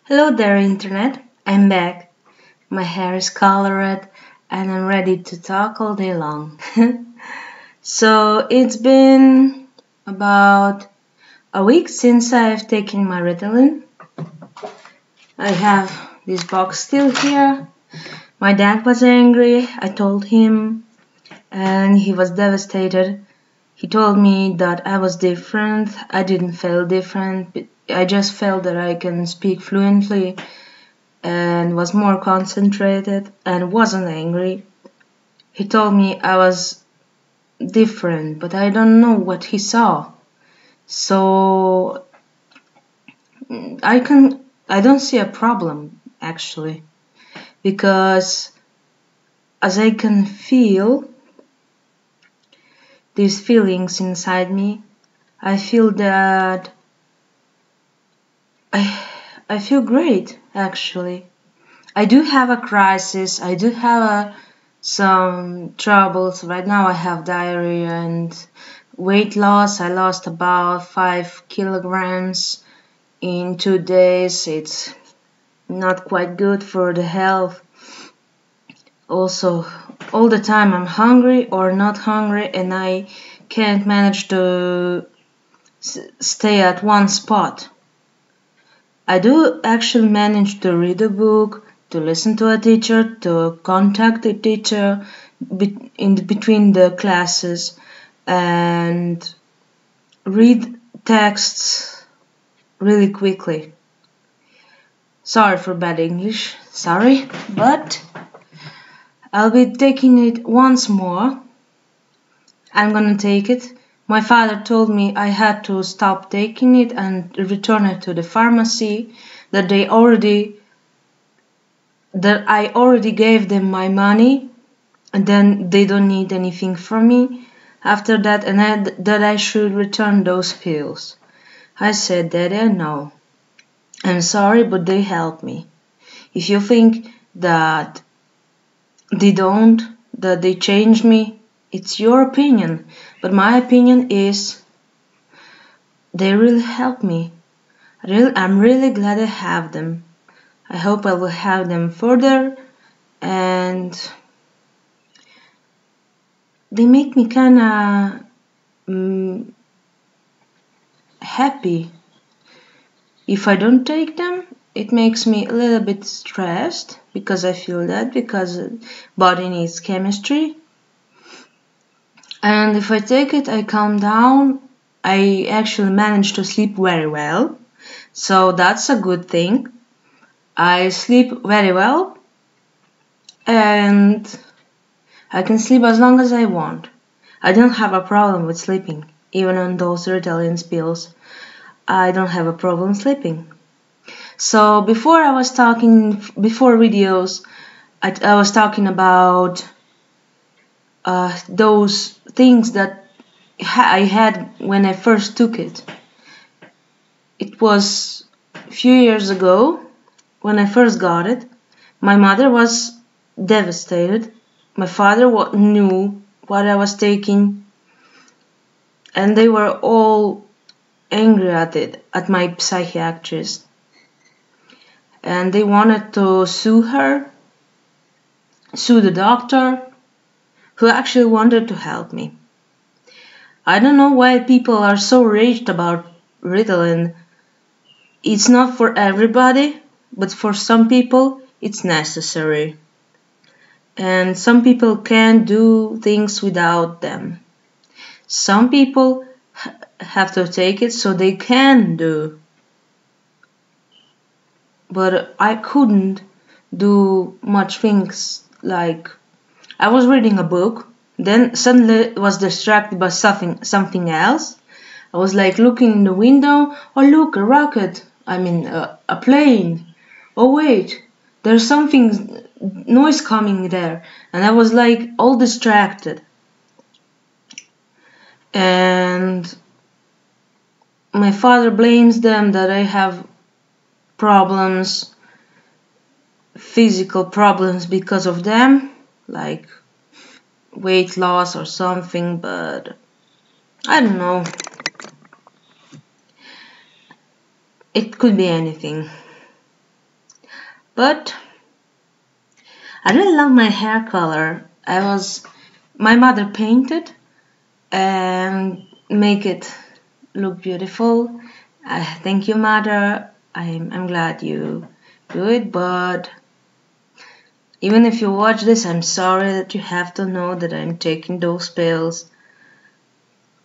Hello there, Internet. I'm back. My hair is colored and I'm ready to talk all day long. So, it's been about a week since I've taken my Ritalin. I have this box still here. My dad was angry, I told him, and he was devastated. He told me that I was different. I didn't feel different. I just felt that I can speak fluently and was more concentrated and wasn't angry. He told me I was different, but I don't know what he saw. So I don't see a problem actually, because as I can feel these feelings inside me, I feel that I feel great actually. I do have a crisis. I do have some troubles. Right now I have diarrhea and weight loss. I lost about 5 kilograms in 2 days. It's not quite good for the health. Also, all the time I'm hungry or not hungry, and I can't manage to stay at one spot. I do actually manage to read a book, to listen to a teacher, to contact the teacher between the classes, and read texts really quickly. Sorry for bad English, sorry, but I'll be taking it once more. I'm gonna take it. My father told me I had to stop taking it and return it to the pharmacy, that I already gave them my money, and then they don't need anything from me after that, and that I should return those pills. I said, Daddy, no. I'm sorry, but they help me. If you think that they changed me, it's your opinion. But my opinion is they really help me. I'm really glad I have them. I hope I will have them further, and they make me kinda happy. If I don't take them, it makes me a little bit stressed, because I feel that, because body needs chemistry. And if I take it, I calm down. I actually manage to sleep very well, so that's a good thing. I sleep very well, and I can sleep as long as I want. I don't have a problem with sleeping, even on those Ritalin pills. I don't have a problem sleeping. So before videos, I was talking about those things that I had when I first took it. It was a few years ago when I first got it. My mother was devastated. My father knew what I was taking, and they were all angry at my psychiatrist. And they wanted to sue the doctor, who actually wanted to help me. I don't know why people are so raged about Ritalin. It's not for everybody, but for some people it's necessary. And some people can't do things without them. Some people have to take it so they can do. But I couldn't do much things. Like, I was reading a book, then suddenly was distracted by something else. I was like looking in the window. Oh look, a rocket. A plane. Oh wait, there's something noise coming there, and I was like all distracted. And my father blames them that I have problems, physical problems because of them, like weight loss or something, but I don't know. It could be anything. But I really love my hair color. My mother painted and make it look beautiful. Thank you, mother. I'm glad you do it, but even if you watch this, I'm sorry that you have to know that I'm taking those pills.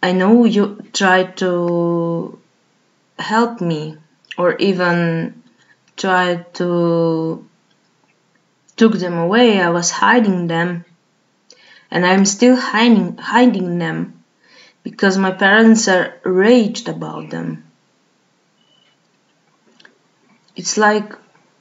I know you tried to help me, or even tried to took them away. I was hiding them, and I'm still hiding them because my parents are raged about them. It's like,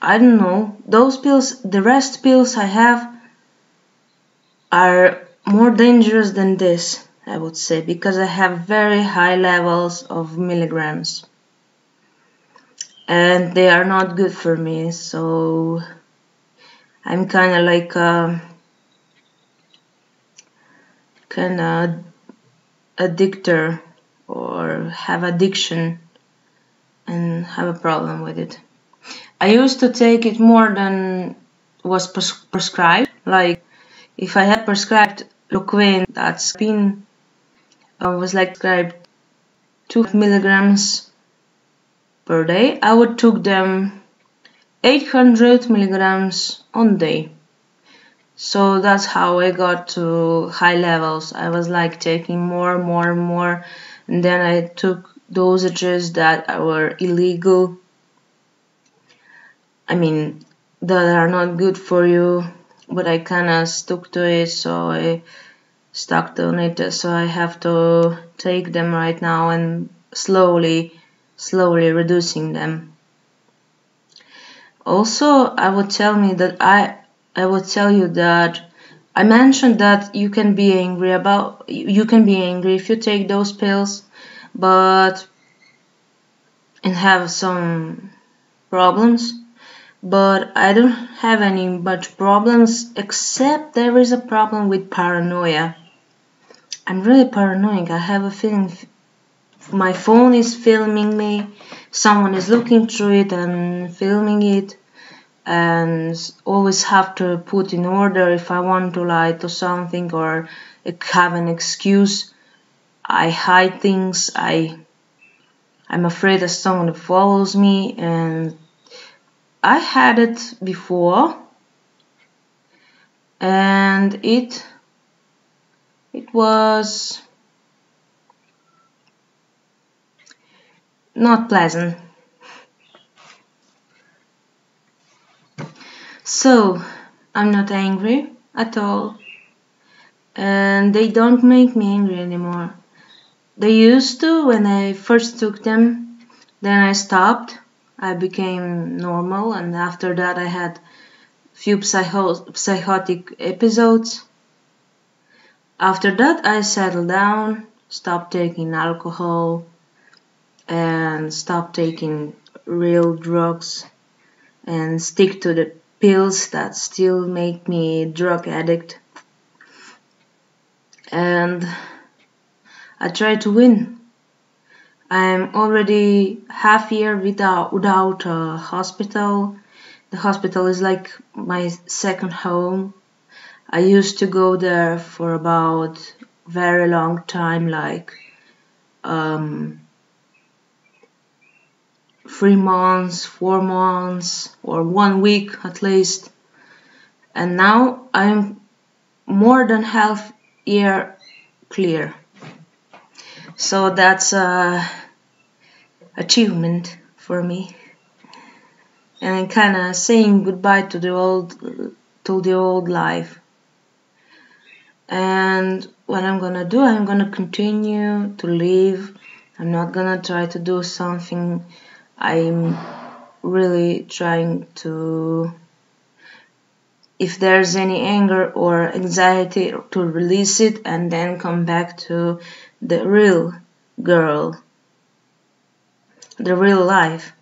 I don't know, those pills, the rest pills I have are more dangerous than this, I would say, because I have very high levels of milligrams. And they are not good for me, so I'm kind of like addictor or have addiction and have a problem with it. I used to take it more than was prescribed. Like if I had prescribed Loquine, that's been was like prescribed 2 milligrams per day, I would took them 800 milligrams on day. So that's how I got to high levels. I was like taking more, and then I took dosages that were illegal. I mean, that are not good for you, but I kinda stuck to it, so I stuck on it, so I have to take them right now and slowly reducing them. Also, I would tell you that I mentioned that you can be angry if you take those pills, and have some problems. But I don't have any much problems, except there is a problem with paranoia. I'm really paranoid. I have a feeling my phone is filming me, someone is looking through it and filming it, and always have to put in order if I want to lie to something or have an excuse. I hide things. I'm afraid that someone follows me, and I had it before, and it was not pleasant. So I'm not angry at all, and they don't make me angry anymore. They used to when I first took them, then I stopped. I became normal, and after that I had few psychotic episodes. After that I settled down, stopped taking alcohol, and stopped taking real drugs, and stick to the pills that still make me drug addict. And I try to win. I'm already half year without a hospital. The hospital is like my second home. I used to go there for about very long time, like 3 months, 4 months, or 1 week at least. And now I'm more than half year clear. So that's a achievement for me. And I'm kinda saying goodbye to the old life. And what I'm gonna do, I'm gonna continue to live. I'm not gonna try to do something. I'm really trying to, if there's any anger or anxiety, to release it and then come back to the real girl, the real life.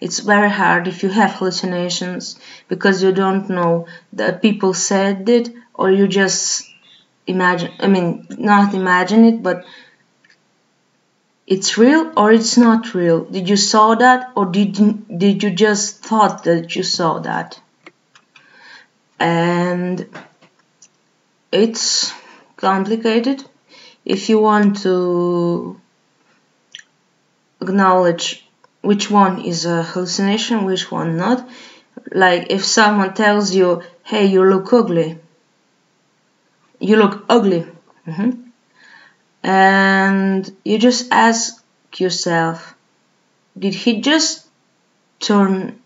It's very hard if you have hallucinations because you don't know that people said it, or you just not imagine it, but It's real or it's not real. Did you saw that, or did you just thought that you saw that? And it's complicated. If you want to acknowledge which one is a hallucination, which one not, like if someone tells you, hey, you look ugly, and you just ask yourself, did he just turn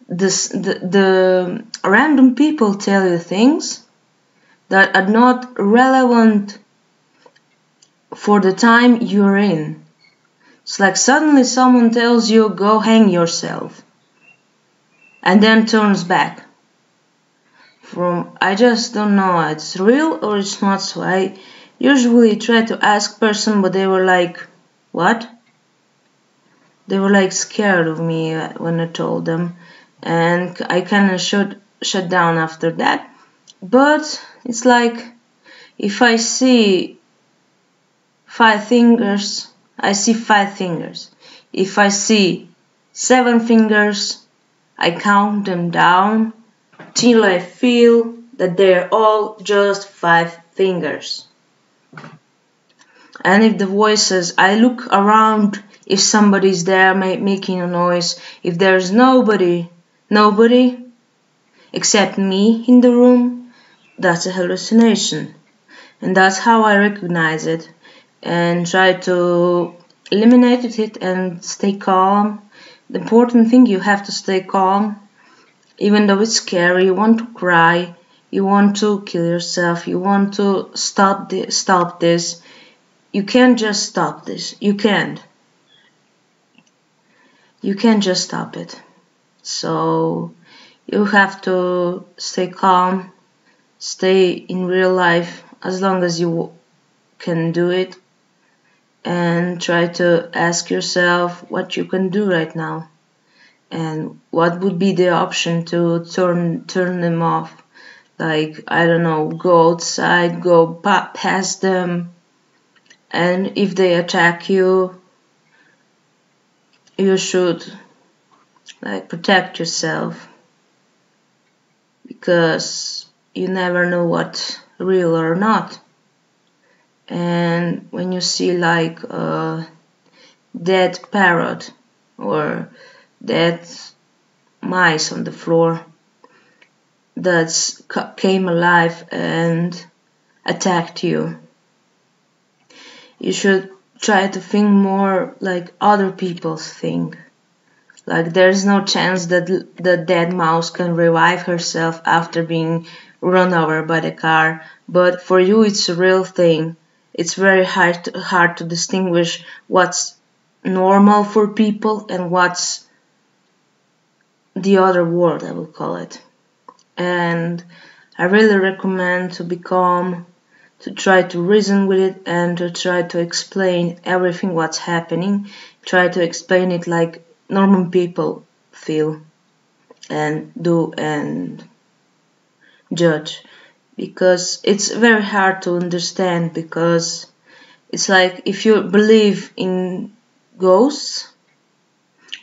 the random people tell you things that are not relevant for the time you're in? It's like suddenly someone tells you go hang yourself and then turns back. I just don't know, it's real or it's not. So I usually try to ask person, but they were like, what? They were like scared of me when I told them, and I kind of shut down after that. But it's like, if I see 5 fingers, I see 5 fingers. If I see 7 fingers, I count them down till I feel that they're all just 5 fingers. And if the voices, I look around if somebody's there making a noise. If there's nobody except me in the room, that's a hallucination. And that's how I recognize it and try to eliminate it and stay calm. The important thing, you have to stay calm. Even though it's scary, you want to cry, you want to kill yourself, you want to stop this. You can't just stop this. You can't just stop it. So you have to stay calm, stay in real life as long as you can do it, and try to ask yourself what you can do right now and what would be the option to turn them off. Like, I don't know, go outside, go past them, and if they attack you, you should like protect yourself, because you never know what's real or not. And when you see like a dead parrot or dead mice on the floor that came alive and attacked you, you should try to think more like other people think. Like, there's no chance that the dead mouse can revive herself after being run over by the car, but for you it's a real thing. It's very hard to distinguish what's normal for people and what's the other world, I would call it. And I really recommend to be calm, to try to reason with it, and to try to explain everything what's happening. Try to explain it like normal people feel and do and judge, because it's very hard to understand. Because it's like, if you believe in ghosts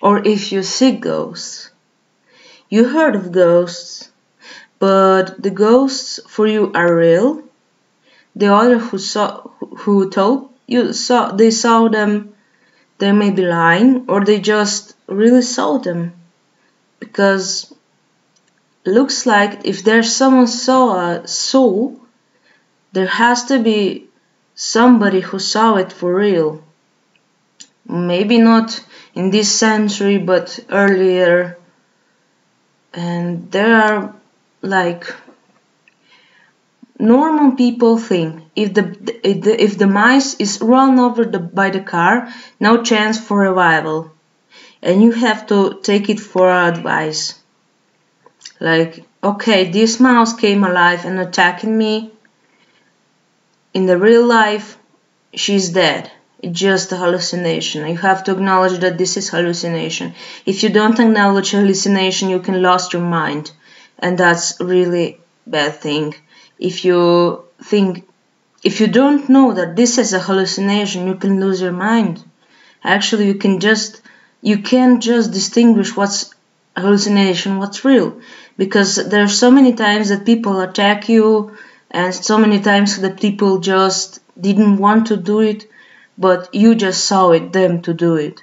or if you see ghosts, you heard of ghosts, but the ghosts for you are real. The other who told you they saw them, they may be lying, or they just really saw them. Because looks like if there's someone saw a soul, there has to be somebody who saw it for real. Maybe not in this century, but earlier. And there are like normal people think, if the mice is run over by the car, no chance for revival, and you have to take it for advice. Like, okay, this mouse came alive and attacking me. In the real life, she's dead. It's just a hallucination. You have to acknowledge that this is hallucination. If you don't acknowledge hallucination, you can lose your mind, and that's really bad thing. If you think if you don't know that this is a hallucination, you can lose your mind. Actually, you can't just distinguish what's a hallucination, what's real, because there's so many times that people attack you, and so many times that people just didn't want to do it, but you just saw them to do it.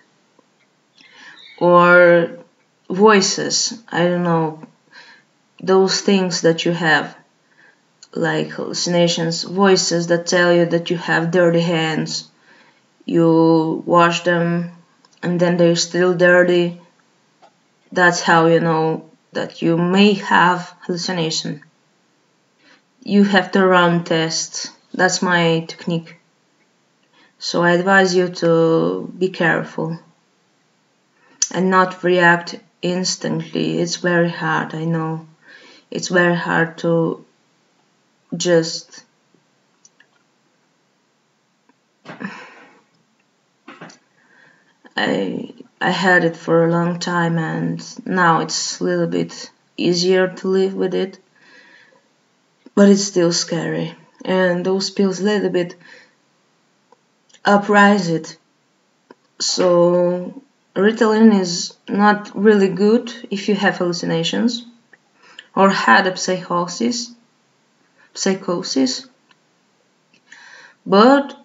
Or voices, I don't know, those things that you have, like hallucinations, voices that tell you that you have dirty hands. You wash them and then they're still dirty. That's how you know that you may have hallucination. You have to run tests. That's my technique. So I advise you to be careful and not react instantly. It's very hard, I know. It's very hard to just I had it for a long time, and now it's a little bit easier to live with it, but it's still scary, and those pills a little bit uprise it. So Ritalin is not really good if you have hallucinations or had a psychosis, but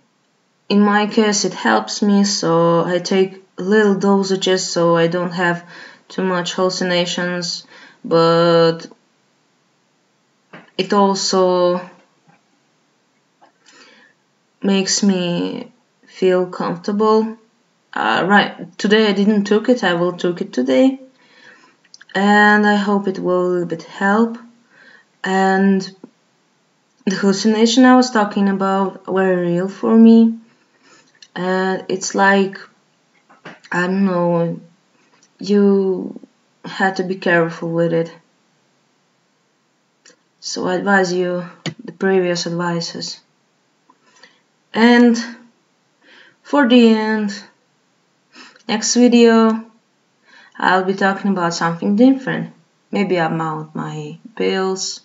in my case it helps me, so I take little dosages so I don't have too much hallucinations, but it also makes me feel comfortable. Right, today I didn't took it, I will take it today, and I hope it will a little bit help. And the hallucination I was talking about were real for me, and it's like, I don't know, you had to be careful with it. So I advise you the previous advices. And for the end, next video I'll be talking about something different. Maybe about my pills.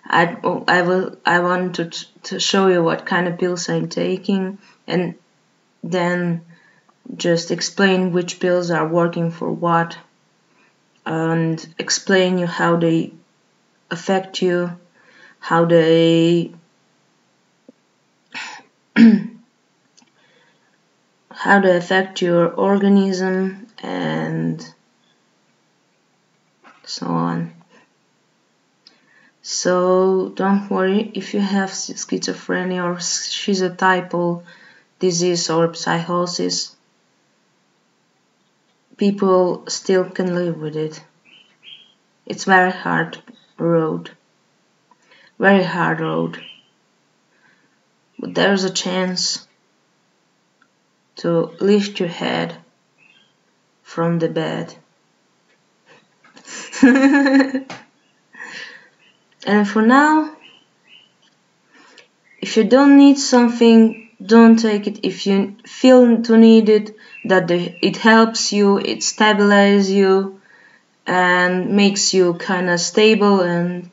I wanted to show you what kind of pills I'm taking, and then just explain which pills are working for what, and explain you how they affect you, how they how they affect your organism, and so on. So don't worry if you have schizophrenia or schizotypal disease or psychosis. People still can live with it. It's very hard road. Very hard road. But there's a chance to lift your head from the bed. And for now, if you don't need something, don't take it. If you feel to need it, that it helps you, it stabilizes you and makes you kind of stable and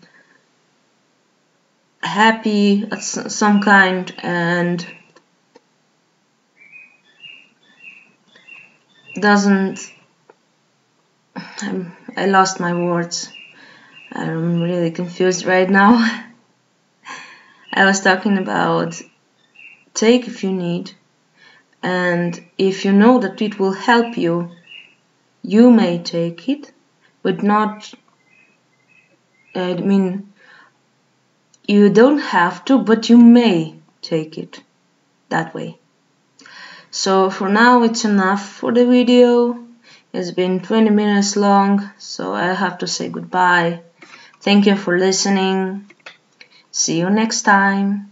happy at some kind, and doesn't, I lost my words. I'm really confused right now. I was talking about take if you need, and if you know that it will help you, you may take it, but not, I mean, you don't have to, but you may take it that way. So for now it's enough for the video. It's been 20 minutes long, so I have to say goodbye. Thank you for listening. See you next time.